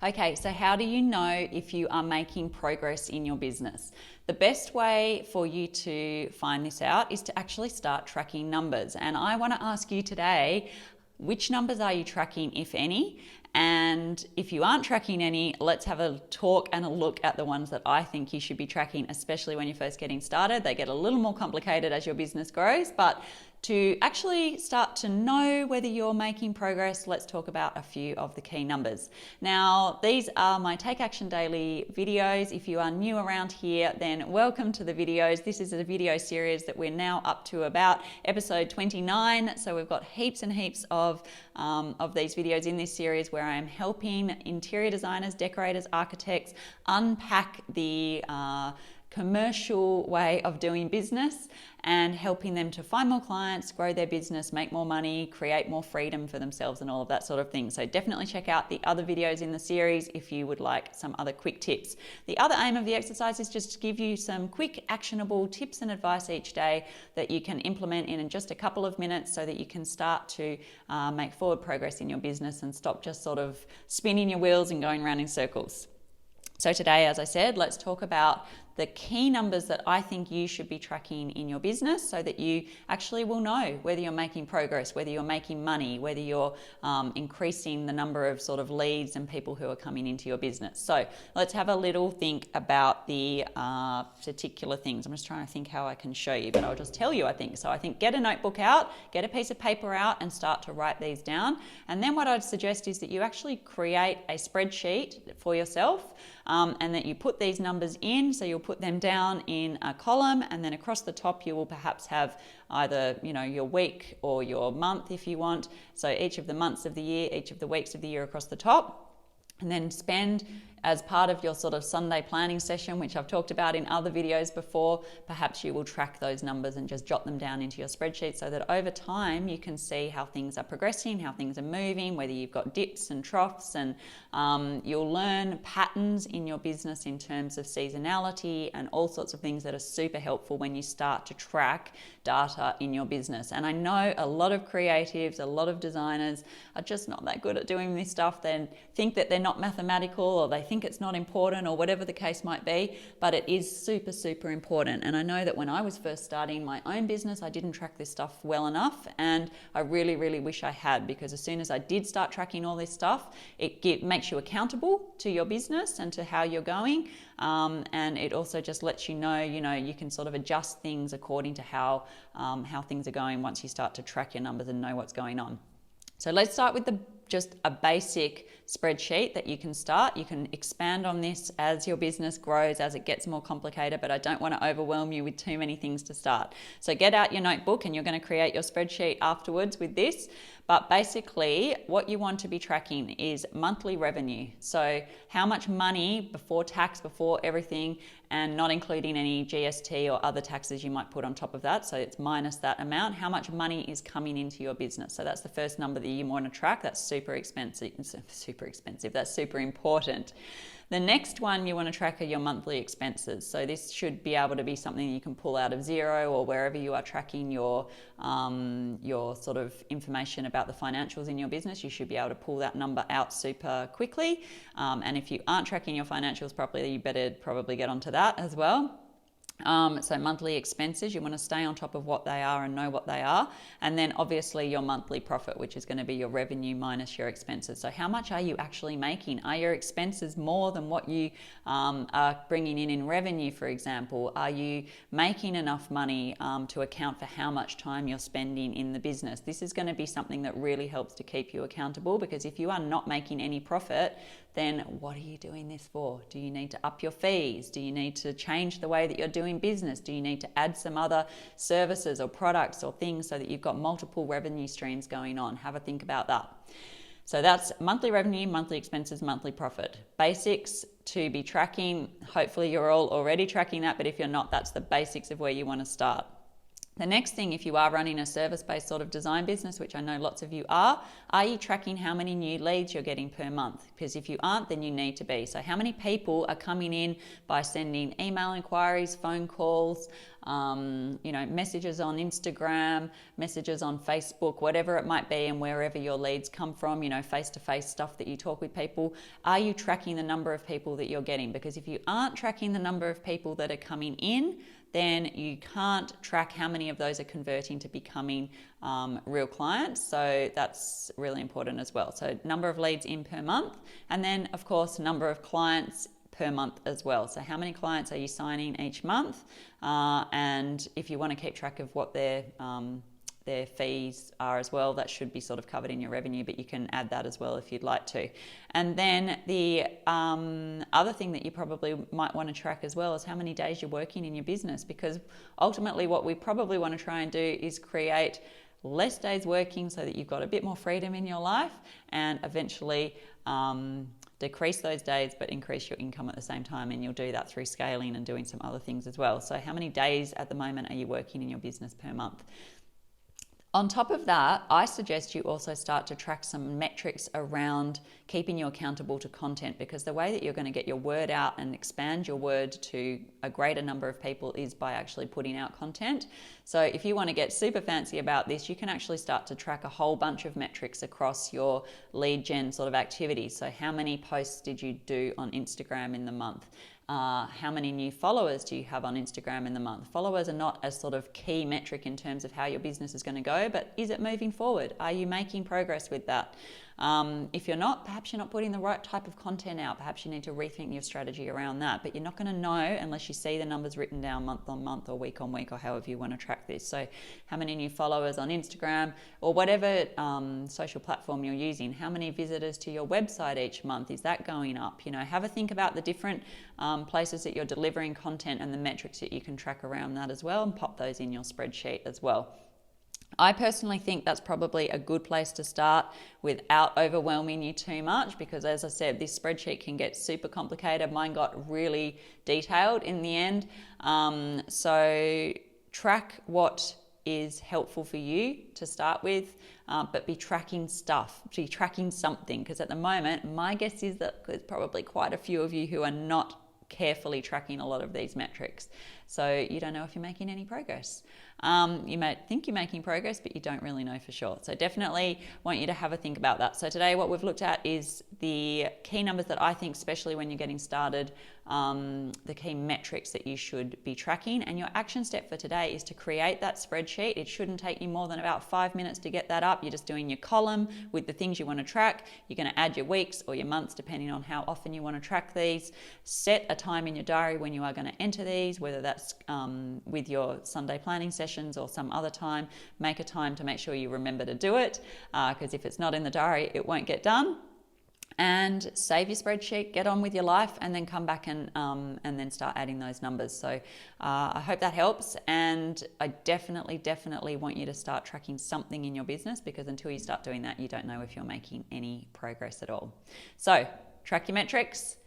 Okay, so how do you know if you are making progress in your business? The best way for you to find this out is to actually start tracking numbers. And I want to ask you today, which numbers are you tracking, if any? And if you aren't tracking any, let's have a talk and a look at the ones that I think you should be tracking, especially when you're first getting started. They get a little more complicated as your business grows, but to actually start to know whether you're making progress, let's talk about a few of the key numbers. Now, these are my Take Action Daily videos. If you are new around here, then welcome to the videos. This is a video series that we're now up to about episode 29. So we've got heaps and heaps of these videos in this series where I am helping interior designers, decorators, architects unpack the commercial way of doing business and helping them to find more clients, grow their business, make more money, create more freedom for themselves and all of that sort of thing. So definitely check out the other videos in the series if you would like some other quick tips. The other aim of the exercise is just to give you some quick actionable tips and advice each day that you can implement in just a couple of minutes so that you can start to make forward progress in your business and stop just sort of spinning your wheels and going around in circles. So today, as I said, let's talk about the key numbers that I think you should be tracking in your business so that you actually will know whether you're making progress, whether you're making money, whether you're increasing the number of sort of leads and people who are coming into your business. So let's have a little think about the particular things. I'm just trying to think how I can show you, but I'll just tell you, I think. So I think get a notebook out, get a piece of paper out and start to write these down. And then what I'd suggest is that you actually create a spreadsheet for yourself and that you put these numbers in. So you'll put them down in a column, and then across the top you will perhaps have either your week or your month if you want. So each of the months of the year, each of the weeks of the year across the top, and then spend as part of your sort of Sunday planning session, which I've talked about in other videos before, perhaps you will track those numbers and just jot them down into your spreadsheet so that over time you can see how things are progressing, how things are moving, whether you've got dips and troughs, and you'll learn patterns in your business in terms of seasonality and all sorts of things that are super helpful when you start to track data in your business. And I know a lot of creatives, a lot of designers are just not that good at doing this stuff. They think that they're not mathematical, or they think it's not important, or whatever the case might be, but it is super, super important. And I know that when I was first starting my own business, I didn't track this stuff well enough, and I really, really wish I had, because as soon as I did start tracking all this stuff, it makes you accountable to your business and to how you're going, and it also just lets you know, you can sort of adjust things according to how things are going once you start to track your numbers and know what's going on. So let's start with just a basic spreadsheet that you can start. You can expand on this as your business grows, as it gets more complicated, but I don't want to overwhelm you with too many things to start. So get out your notebook and you're going to create your spreadsheet afterwards with this. But basically what you want to be tracking is monthly revenue. So how much money before tax, before everything, and not including any GST or other taxes you might put on top of that. So it's minus that amount. How much money is coming into your business? So that's the first number that you want to track. That's super expensive. That's super important. The next one you want to track are your monthly expenses. So this should be able to be something you can pull out of Xero or wherever you are tracking your sort of information about the financials in your business. You should be able to pull that number out super quickly. And if you aren't tracking your financials properly, you better probably get onto that as well. So monthly expenses, you want to stay on top of what they are and know what they are. And then obviously your monthly profit, which is going to be your revenue minus your expenses. So how much are you actually making? Are your expenses more than what you are bringing in revenue, for example? Are you making enough money to account for how much time you're spending in the business? This is going to be something that really helps to keep you accountable, because if you are not making any profit, then what are you doing this for? Do you need to up your fees? Do you need to change the way that you're doing business? Do you need to add some other services or products or things so that you've got multiple revenue streams going on? Have a think about that. So that's monthly revenue, monthly expenses, monthly profit. Basics to be tracking. Hopefully you're all already tracking that, but if you're not, that's the basics of where you want to start. The next thing, if you are running a service-based sort of design business, which I know lots of you are you tracking how many new leads you're getting per month? Because if you aren't, then you need to be. So how many people are coming in by sending email inquiries, phone calls, messages on Instagram, messages on Facebook, whatever it might be, and wherever your leads come from, face-to-face stuff that you talk with people. Are you tracking the number of people that you're getting? Because if you aren't tracking the number of people that are coming in, then you can't track how many of those are converting to becoming real clients. So that's really important as well. So number of leads in per month, and then of course number of clients per month as well. So how many clients are you signing each month? And if you want to keep track of what their fees are as well, that should be sort of covered in your revenue, but you can add that as well if you'd like to. And then the other thing that you probably might want to track as well is how many days you're working in your business, because ultimately what we probably want to try and do is create less days working so that you've got a bit more freedom in your life, and eventually decrease those days but increase your income at the same time. And you'll do that through scaling and doing some other things as well. So how many days at the moment are you working in your business per month? On top of that, I suggest you also start to track some metrics around keeping you accountable to content, because the way that you're going to get your word out and expand your word to a greater number of people is by actually putting out content. So if you want to get super fancy about this, you can actually start to track a whole bunch of metrics across your lead gen sort of activities. So how many posts did you do on Instagram in the month? How many new followers do you have on Instagram in the month? Followers are not a sort of key metric in terms of how your business is going to go, but is it moving forward? Are you making progress with that? If you're not, perhaps you're not putting the right type of content out. Perhaps you need to rethink your strategy around that, but you're not going to know unless you see the numbers written down month on month or week on week, or however you want to track this. So how many new followers on Instagram or whatever social platform you're using? How many visitors to your website each month? Is that going up? Have a think about the different places that you're delivering content and the metrics that you can track around that as well, and pop those in your spreadsheet as well. I personally think that's probably a good place to start without overwhelming you too much, because as I said, this spreadsheet can get super complicated. Mine got really detailed in the end. So track what is helpful for you to start with, but be tracking stuff, be tracking something, because at the moment, my guess is that there's probably quite a few of you who are not carefully tracking a lot of these metrics. So you don't know if you're making any progress. You might think you're making progress, but you don't really know for sure. So definitely want you to have a think about that. So today what we've looked at is the key numbers that I think, especially when you're getting started, the key metrics that you should be tracking. And your action step for today is to create that spreadsheet. It shouldn't take you more than about 5 minutes to get that up. You're just doing your column with the things you want to track. You're going to add your weeks or your months, depending on how often you want to track these. Set a time in your diary when you are going to enter these, whether that's with your Sunday planning sessions or some other time. Make a time to make sure you remember to do it, because if it's not in the diary, it won't get done. And save your spreadsheet, get on with your life, and then come back and then start adding those numbers. So I hope that helps, and I definitely want you to start tracking something in your business, because until you start doing that, you don't know if you're making any progress at all. So track your metrics.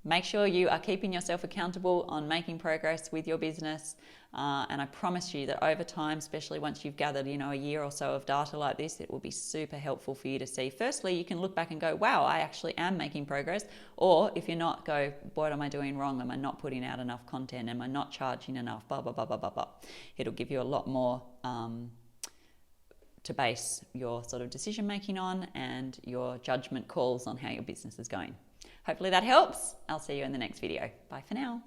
Make sure you are keeping yourself accountable on making progress with your business. And I promise you that over time, especially once you've gathered, a year or so of data like this, it will be super helpful for you to see. Firstly, you can look back and go, wow, I actually am making progress. Or if you're not, go, what am I doing wrong? Am I not putting out enough content? Am I not charging enough? Blah, blah, blah, blah, blah, blah. It'll give you a lot more to base your sort of decision making on, and your judgment calls on how your business is going. Hopefully that helps. I'll see you in the next video. Bye for now.